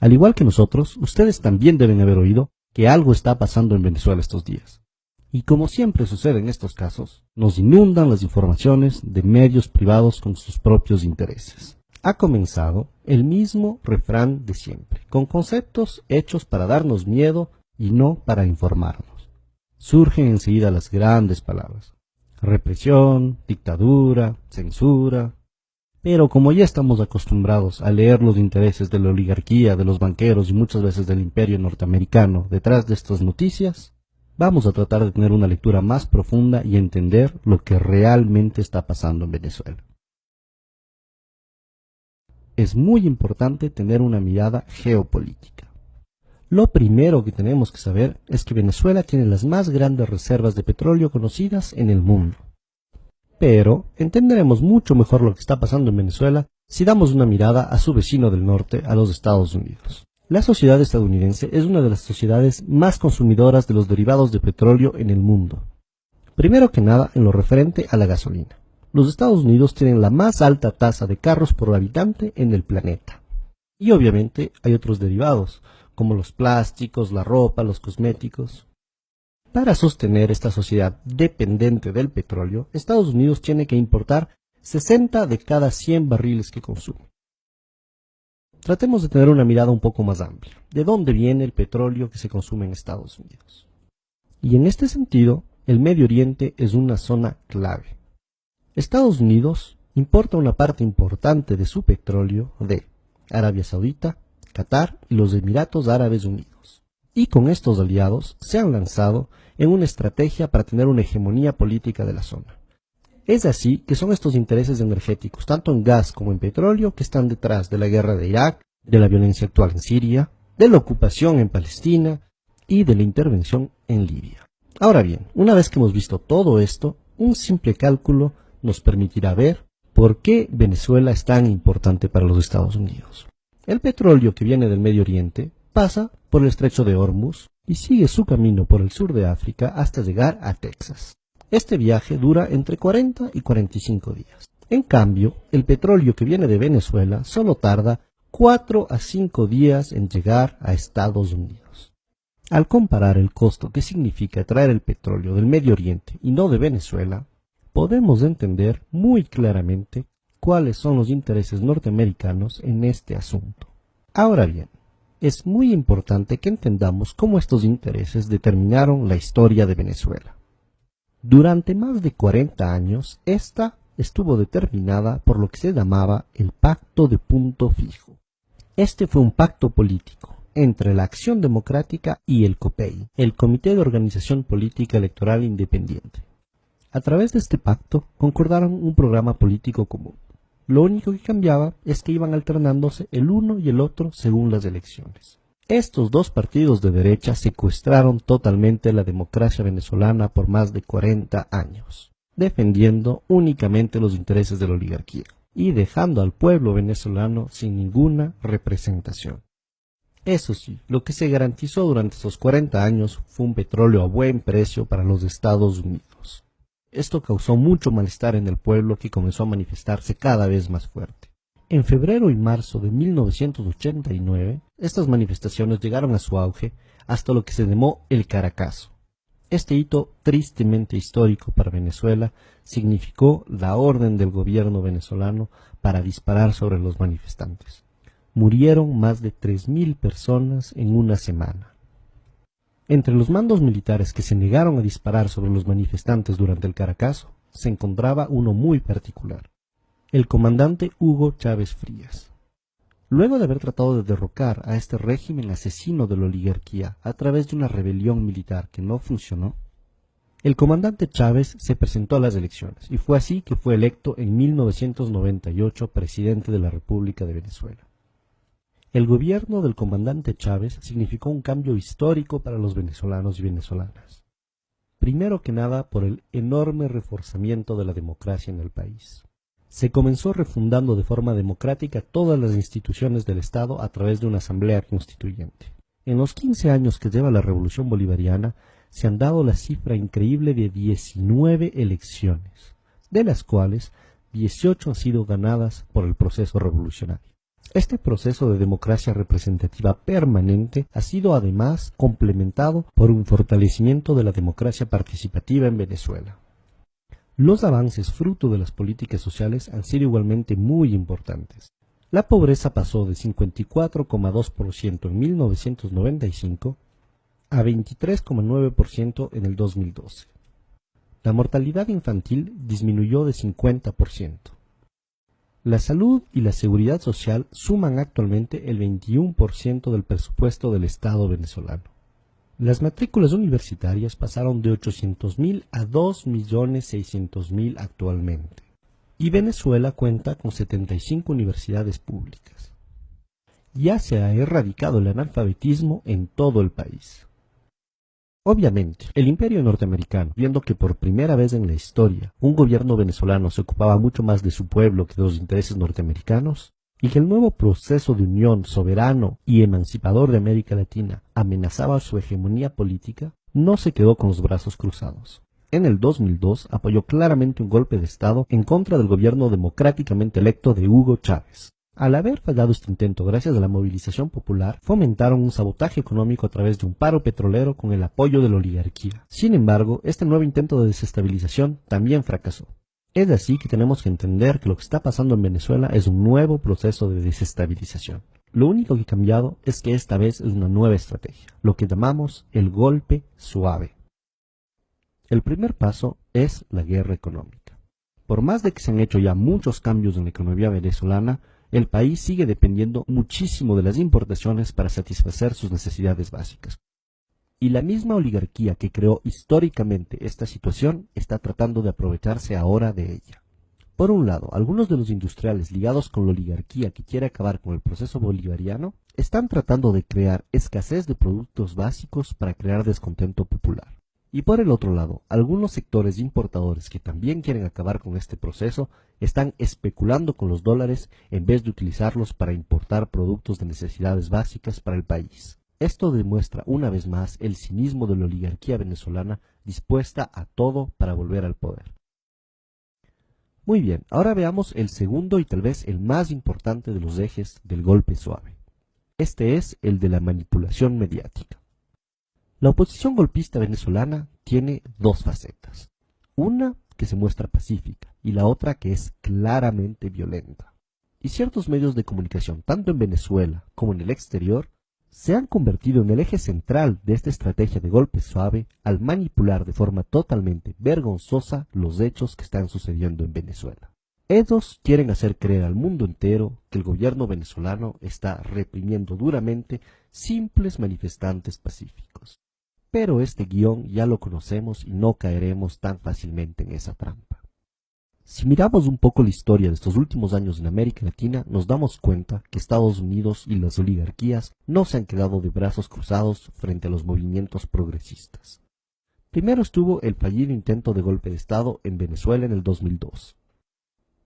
Al igual que nosotros, ustedes también deben haber oído que algo está pasando en Venezuela estos días. Y como siempre sucede en estos casos, nos inundan las informaciones de medios privados con sus propios intereses. Ha comenzado el mismo refrán de siempre, con conceptos hechos para darnos miedo y no para informarnos. Surgen enseguida las grandes palabras: represión, dictadura, censura. Pero como ya estamos acostumbrados a leer los intereses de la oligarquía, de los banqueros y muchas veces del imperio norteamericano detrás de estas noticias, vamos a tratar de tener una lectura más profunda y entender lo que realmente está pasando en Venezuela. Es muy importante tener una mirada geopolítica. Lo primero que tenemos que saber es que Venezuela tiene las más grandes reservas de petróleo conocidas en el mundo. Pero entenderemos mucho mejor lo que está pasando en Venezuela si damos una mirada a su vecino del norte, a los Estados Unidos. La sociedad estadounidense es una de las sociedades más consumidoras de los derivados de petróleo en el mundo. Primero que nada, en lo referente a la gasolina. Los Estados Unidos tienen la más alta tasa de carros por habitante en el planeta. Y obviamente hay otros derivados, como los plásticos, la ropa, los cosméticos. Para sostener esta sociedad dependiente del petróleo, Estados Unidos tiene que importar 60 de cada 100 barriles que consume. Tratemos de tener una mirada un poco más amplia. ¿De dónde viene el petróleo que se consume en Estados Unidos? Y en este sentido, el Medio Oriente es una zona clave. Estados Unidos importa una parte importante de su petróleo de Arabia Saudita, Qatar y los Emiratos Árabes Unidos. Y con estos aliados se han lanzado en una estrategia para tener una hegemonía política de la zona. Es así que son estos intereses energéticos, tanto en gas como en petróleo, que están detrás de la guerra de Irak, de la violencia actual en Siria, de la ocupación en Palestina y de la intervención en Libia. Ahora bien, una vez que hemos visto todo esto, un simple cálculo nos permitirá ver por qué Venezuela es tan importante para los Estados Unidos. El petróleo que viene del Medio Oriente pasa por el estrecho de Hormuz y sigue su camino por el sur de África hasta llegar a Texas. Este viaje dura entre 40 y 45 días. En cambio, el petróleo que viene de Venezuela solo tarda 4 a 5 días en llegar a Estados Unidos. Al comparar el costo que significa traer el petróleo del Medio Oriente y no de Venezuela, podemos entender muy claramente cuáles son los intereses norteamericanos en este asunto. Ahora bien, es muy importante que entendamos cómo estos intereses determinaron la historia de Venezuela. Durante más de 40 años, esta estuvo determinada por lo que se llamaba el Pacto de Punto Fijo. Este fue un pacto político entre la Acción Democrática y el COPEI, el Comité de Organización Política Electoral Independiente. A través de este pacto concordaron un programa político común. Lo único que cambiaba es que iban alternándose el uno y el otro según las elecciones. Estos dos partidos de derecha secuestraron totalmente la democracia venezolana por más de 40 años, defendiendo únicamente los intereses de la oligarquía y dejando al pueblo venezolano sin ninguna representación. Eso sí, lo que se garantizó durante esos 40 años fue un petróleo a buen precio para los Estados Unidos. Esto causó mucho malestar en el pueblo, que comenzó a manifestarse cada vez más fuerte. En febrero y marzo de 1989, estas manifestaciones llegaron a su auge hasta lo que se llamó el Caracazo. Este hito tristemente histórico para Venezuela significó la orden del gobierno venezolano para disparar sobre los manifestantes. Murieron más de 3.000 personas en una semana. Entre los mandos militares que se negaron a disparar sobre los manifestantes durante el Caracazo, se encontraba uno muy particular: el comandante Hugo Chávez Frías. Luego de haber tratado de derrocar a este régimen asesino de la oligarquía a través de una rebelión militar que no funcionó, el comandante Chávez se presentó a las elecciones y fue así que fue electo en 1998 presidente de la República de Venezuela. El gobierno del comandante Chávez significó un cambio histórico para los venezolanos y venezolanas. Primero que nada, por el enorme reforzamiento de la democracia en el país. Se comenzó refundando de forma democrática todas las instituciones del Estado a través de una asamblea constituyente. En los 15 años que lleva la Revolución Bolivariana, se han dado la cifra increíble de 19 elecciones, de las cuales 18 han sido ganadas por el proceso revolucionario. Este proceso de democracia representativa permanente ha sido además complementado por un fortalecimiento de la democracia participativa en Venezuela. Los avances fruto de las políticas sociales han sido igualmente muy importantes. La pobreza pasó de 54,2% en 1995 a 23,9% en el 2012. La mortalidad infantil disminuyó de 50%. La salud y la seguridad social suman actualmente el 21% del presupuesto del Estado venezolano. Las matrículas universitarias pasaron de 800.000 a 2.600.000 actualmente. Y Venezuela cuenta con 75 universidades públicas. Ya se ha erradicado el analfabetismo en todo el país. Obviamente, el imperio norteamericano, viendo que por primera vez en la historia un gobierno venezolano se ocupaba mucho más de su pueblo que de los intereses norteamericanos, y que el nuevo proceso de unión soberano y emancipador de América Latina amenazaba su hegemonía política, no se quedó con los brazos cruzados. En el 2002 apoyó claramente un golpe de Estado en contra del gobierno democráticamente electo de Hugo Chávez. Al haber fallado este intento gracias a la movilización popular, fomentaron un sabotaje económico a través de un paro petrolero con el apoyo de la oligarquía. Sin embargo, este nuevo intento de desestabilización también fracasó. Es así que tenemos que entender que lo que está pasando en Venezuela es un nuevo proceso de desestabilización. Lo único que ha cambiado es que esta vez es una nueva estrategia, lo que llamamos el golpe suave. El primer paso es la guerra económica. Por más de que se han hecho ya muchos cambios en la economía venezolana, el país sigue dependiendo muchísimo de las importaciones para satisfacer sus necesidades básicas. Y la misma oligarquía que creó históricamente esta situación está tratando de aprovecharse ahora de ella. Por un lado, algunos de los industriales ligados con la oligarquía que quiere acabar con el proceso bolivariano están tratando de crear escasez de productos básicos para crear descontento popular. Y por el otro lado, algunos sectores importadores que también quieren acabar con este proceso están especulando con los dólares en vez de utilizarlos para importar productos de necesidades básicas para el país. Esto demuestra una vez más el cinismo de la oligarquía venezolana dispuesta a todo para volver al poder. Muy bien, ahora veamos el segundo y tal vez el más importante de los ejes del golpe suave. Este es el de la manipulación mediática. La oposición golpista venezolana tiene dos facetas. Una que se muestra pacífica y la otra que es claramente violenta. Y ciertos medios de comunicación, tanto en Venezuela como en el exterior, se han convertido en el eje central de esta estrategia de golpe suave al manipular de forma totalmente vergonzosa los hechos que están sucediendo en Venezuela. Ellos quieren hacer creer al mundo entero que el gobierno venezolano está reprimiendo duramente simples manifestantes pacíficos. Pero este guión ya lo conocemos y no caeremos tan fácilmente en esa trampa. Si miramos un poco la historia de estos últimos años en América Latina, nos damos cuenta que Estados Unidos y las oligarquías no se han quedado de brazos cruzados frente a los movimientos progresistas. Primero estuvo el fallido intento de golpe de Estado en Venezuela en el 2002.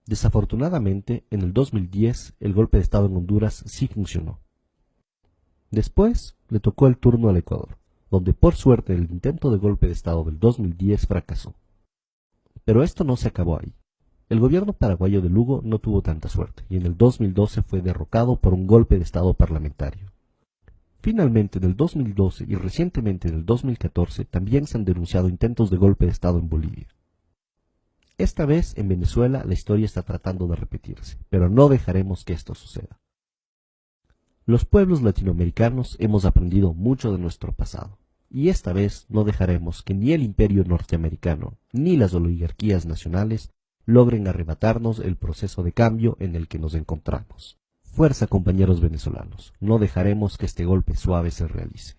Desafortunadamente, en el 2010 el golpe de Estado en Honduras sí funcionó. Después le tocó el turno al Ecuador, donde por suerte el intento de golpe de Estado del 2010 fracasó. Pero esto no se acabó ahí. El gobierno paraguayo de Lugo no tuvo tanta suerte y en el 2012 fue derrocado por un golpe de Estado parlamentario. Finalmente, en el 2012 y recientemente en el 2014 también se han denunciado intentos de golpe de Estado en Bolivia. Esta vez en Venezuela la historia está tratando de repetirse, pero no dejaremos que esto suceda. Los pueblos latinoamericanos hemos aprendido mucho de nuestro pasado, y esta vez no dejaremos que ni el imperio norteamericano ni las oligarquías nacionales logren arrebatarnos el proceso de cambio en el que nos encontramos. Fuerza, compañeros venezolanos, no dejaremos que este golpe suave se realice.